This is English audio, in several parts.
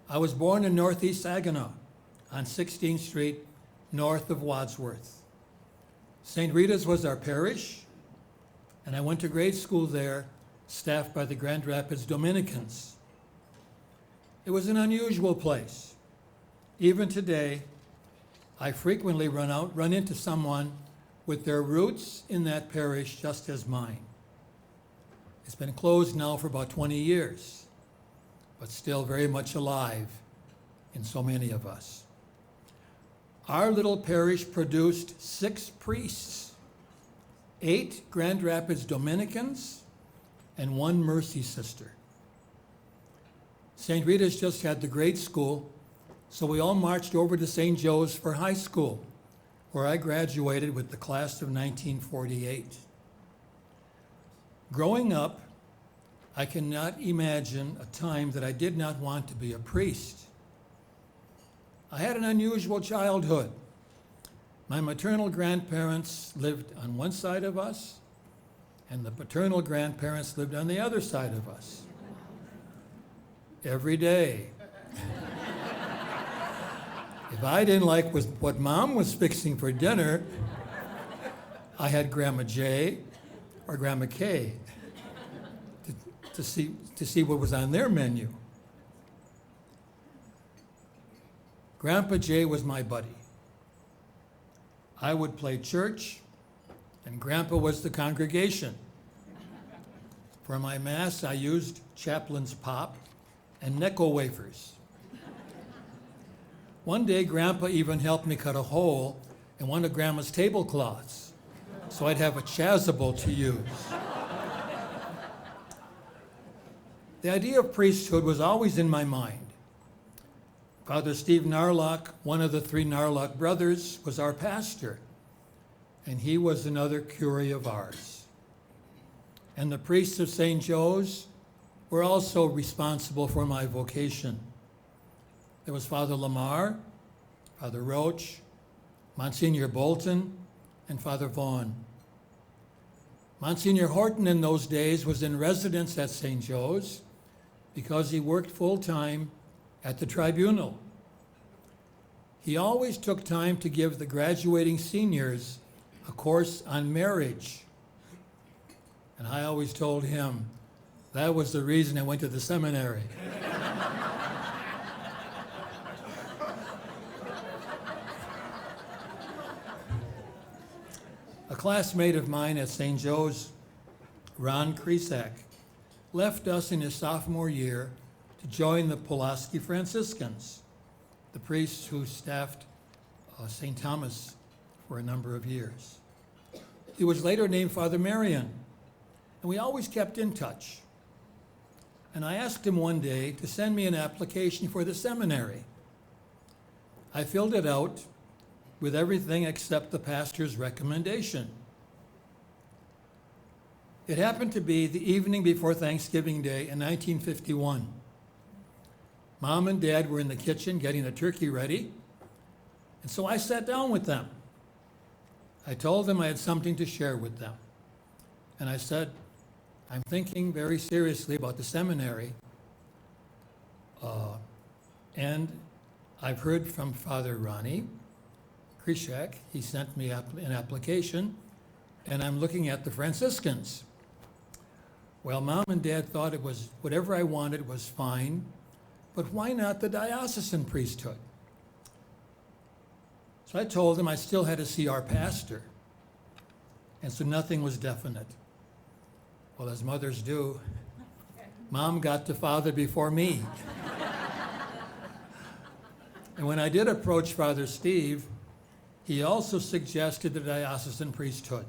I was born in Northeast Saginaw on 16th Street, north of Wadsworth. St. Rita's was our parish, and I went to grade school there, staffed by the Grand Rapids Dominicans. It was an unusual place. Even today, I frequently run into someone with their roots in that parish just as mine. It's been closed now for about 20 years, but still very much alive in so many of us. Our little parish produced 6 priests, 8 Grand Rapids Dominicans, and 1 Mercy sister. St. Rita's just had the grade school, so we all marched over to St. Joe's for high school, where I graduated with the class of 1948. Growing up, I cannot imagine a time that I did not want to be a priest. I had an unusual childhood. My maternal grandparents lived on one side of us, and the paternal grandparents lived on the other side of us. Every day. If I didn't like what Mom was fixing for dinner, I had Grandma J or Grandma K to see what was on their menu. Grandpa J was my buddy. I would play church, and Grandpa was the congregation. For my Mass, I used chaplain's pop and Necco wafers. One day, Grandpa even helped me cut a hole in one of Grandma's tablecloths, so I'd have a chasuble to use. The idea of priesthood was always in my mind. Father Steve Narlock, one of the 3 Narlock brothers, was our pastor, and he was another curé of ours. And the priests of St. Joe's were also responsible for my vocation. There was Father Lamar, Father Roach, Monsignor Bolton, and Father Vaughn. Monsignor Horton in those days was in residence at St. Joe's because he worked full-time at the tribunal. He always took time to give the graduating seniors a course on marriage. And I always told him that was the reason I went to the seminary. A classmate of mine at St. Joe's, Ron Kresak, left us in his sophomore year to join the Pulaski Franciscans, the priests who staffed St. Thomas for a number of years. He was later named Father Marion, and we always kept in touch. And I asked him one day to send me an application for the seminary. I filled it out with everything except the pastor's recommendation. It happened to be the evening before Thanksgiving Day in 1951. Mom and Dad were in the kitchen getting the turkey ready, and so I sat down with them. I told them I had something to share with them. And I said, I'm thinking very seriously about the seminary, and I've heard from Father Ronnie Kresak. He sent me an application, and I'm looking at the Franciscans. Well, Mom and Dad thought it was whatever I wanted was fine, but why not the diocesan priesthood? So I told them I still had to see our pastor, and so nothing was definite. Well, as mothers do, Mom got to Father before me. And when I did approach Father Steve, he also suggested the diocesan priesthood.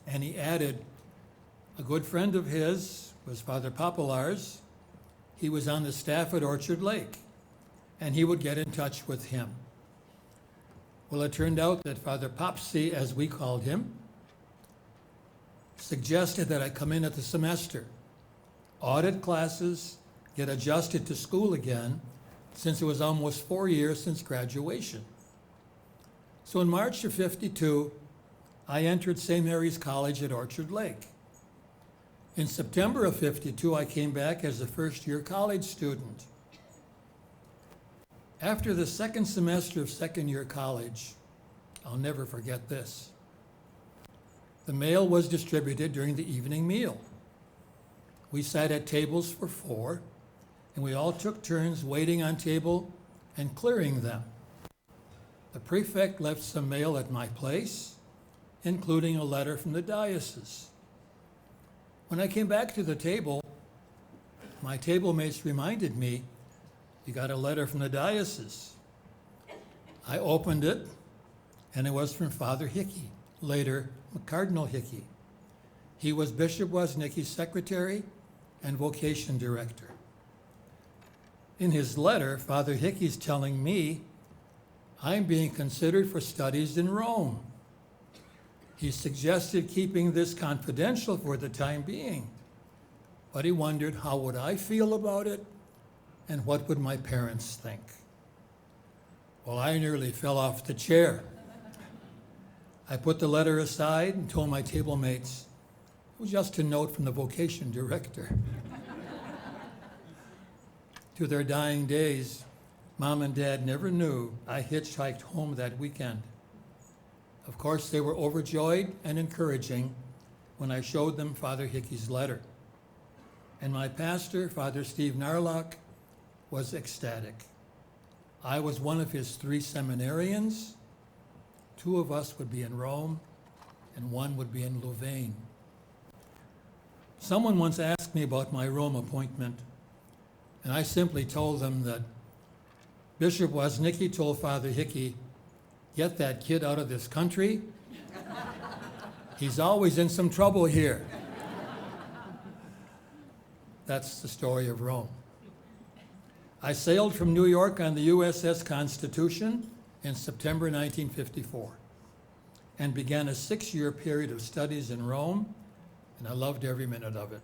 And he added, a good friend of his was Father Popolars. He was on the staff at Orchard Lake, and he would get in touch with him. Well, it turned out that Father Popsy, as we called him, suggested that I come in at the semester, audit classes, get adjusted to school again, since it was almost 4 years since graduation. So in March of '52, I entered St. Mary's College at Orchard Lake. In September of '52, I came back as a first-year college student. After the second semester of second-year college, I'll never forget this. The mail was distributed during the evening meal. We sat at tables for 4, and we all took turns waiting on table and clearing them. The prefect left some mail at my place, including a letter from the diocese. When I came back to the table, my table mates reminded me, "You got a letter from the diocese." I opened it, and it was from Father Hickey, later Cardinal Hickey. He was Bishop Woznicki's secretary and vocation director. In his letter, Father Hickey's telling me, "I'm being considered for studies in Rome." He suggested keeping this confidential for the time being, but he wondered how would I feel about it and what would my parents think. Well, I nearly fell off the chair. I put the letter aside and told my table mates, it was just a note from the vocation director. To their dying days, Mom and Dad never knew I hitchhiked home that weekend. Of course, they were overjoyed and encouraging when I showed them Father Hickey's letter. And my pastor, Father Steve Narlock, was ecstatic. I was one of his 3 seminarians. 2 of us would be in Rome, and 1 would be in Louvain. Someone once asked me about my Rome appointment, and I simply told them that Bishop Woznicki told Father Hickey, "Get that kid out of this country. He's always in some trouble here." That's the story of Rome. I sailed from New York on the USS Constitution in September 1954 and began a 6-year period of studies in Rome, and I loved every minute of it.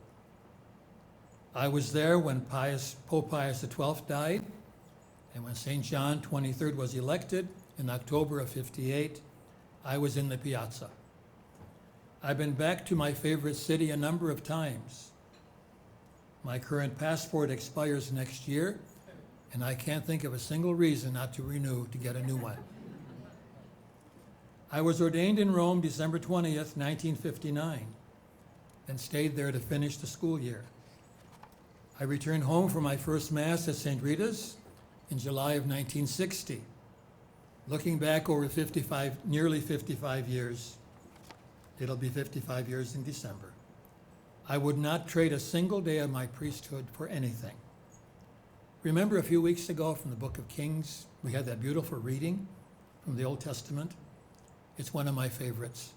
I was there when Pope Pius XII died, and when St. John XXIII was elected in October of '58, I was in the piazza. I've been back to my favorite city a number of times. My current passport expires next year, and I can't think of a single reason not to renew to get a new one. I was ordained in Rome December 20th, 1959, and stayed there to finish the school year. I returned home for my first Mass at St. Rita's in July of 1960. Looking back over nearly 55 years, it'll be 55 years in December, I would not trade a single day of my priesthood for anything. Remember a few weeks ago from the book of Kings, we had that beautiful reading from the Old Testament? It's one of my favorites.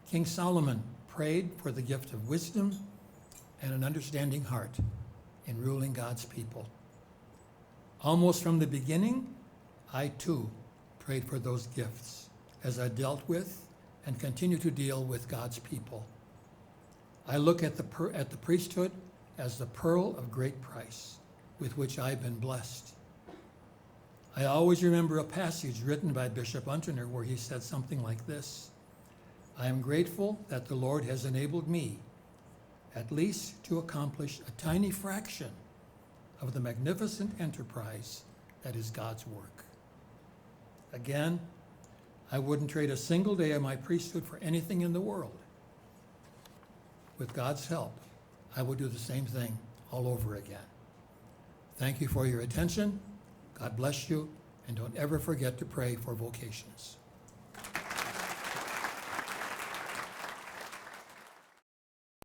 King Solomon prayed for the gift of wisdom and an understanding heart in ruling God's people. Almost from the beginning, I too prayed for those gifts as I dealt with and continue to deal with God's people. I look at the priesthood as the pearl of great price with which I've been blessed. I always remember a passage written by Bishop Unterner where he said something like this: "I am grateful that the Lord has enabled me at least to accomplish a tiny fraction of the magnificent enterprise that is God's work." Again, I wouldn't trade a single day of my priesthood for anything in the world. With God's help, I will do the same thing all over again. Thank you for your attention. God bless you, and don't ever forget to pray for vocations.